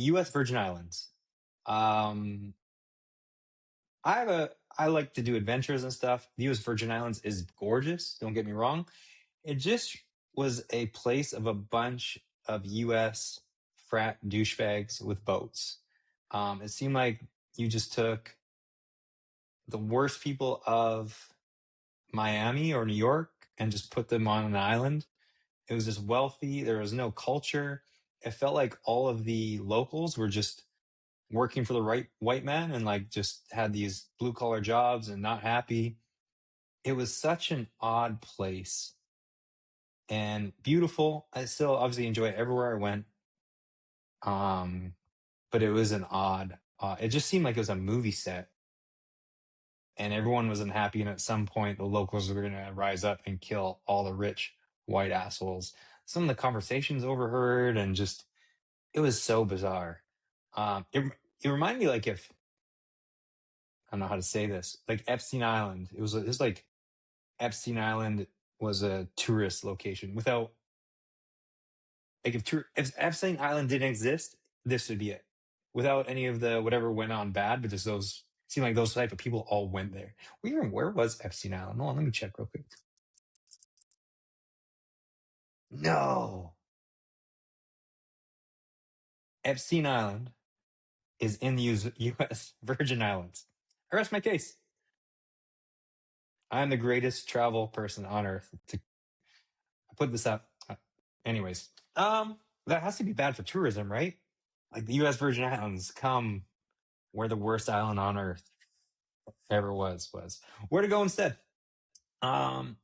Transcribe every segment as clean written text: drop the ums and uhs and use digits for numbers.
U.S. Virgin Islands. Um, I like to do adventures and stuff. The U.S. Virgin Islands is gorgeous. Don't get me wrong. It just was a place of a bunch of U.S. frat douchebags with boats. It seemed like you just took the worst people of Miami or New York and just put them on an island. It was just wealthy. There was no culture. It felt like all of the locals were just working for the right white man and like just had these blue collar jobs and not happy. It was such an odd place and beautiful. I still obviously enjoy it everywhere I went. Um, but it was an it just seemed like it was a movie set and everyone was unhappy. And at some point, the locals were going to rise up and kill all the rich white assholes. Some of the conversations overheard and just, it was so bizarre. It reminded me like if, I don't know how to say this, like Epstein Island. It was like Epstein Island was a tourist location without, like if Epstein Island didn't exist, this would be it. Without any of the whatever went on bad, but just those seemed like those type of people all went there. Where was Epstein Island? Hold on, let me check real quick. No, Epstein Island is in the U.S. Virgin Islands. I rest my case. I'm the greatest travel person on earth. To put this up, anyways, that has to be bad for tourism, right? Like the U.S. Virgin Islands, come where the worst island on earth ever was. Where to go instead? Um,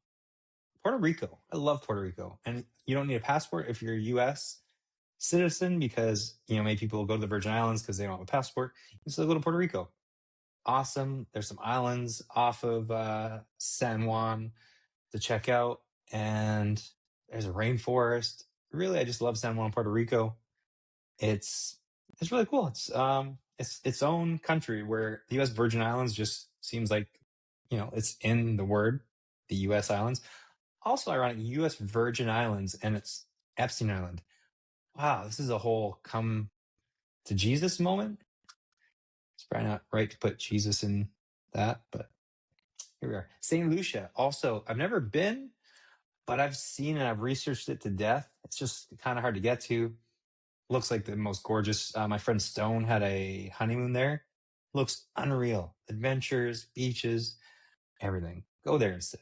Puerto Rico. I love Puerto Rico, and you don't need a passport if you're a U.S. citizen because many people go to the Virgin Islands because they don't have a passport. You still go to Puerto Rico. Awesome. There's some islands off of San Juan to check out, and there's a rainforest. Really, I just love San Juan, Puerto Rico. It's it's really cool. It's its own country where the U.S. Virgin Islands just seems like it's in the word, the U.S. Islands. Also ironic, U.S. Virgin Islands and it's Epstein Island. Wow, this is a whole come to Jesus moment. It's probably not right to put Jesus in that, but here we are. St. Lucia. Also, I've never been, but I've seen and I've researched it to death. It's just kind of hard to get to. Looks like the most gorgeous. My friend Stone had a honeymoon there. Looks unreal. Adventures, beaches, everything. Go there instead.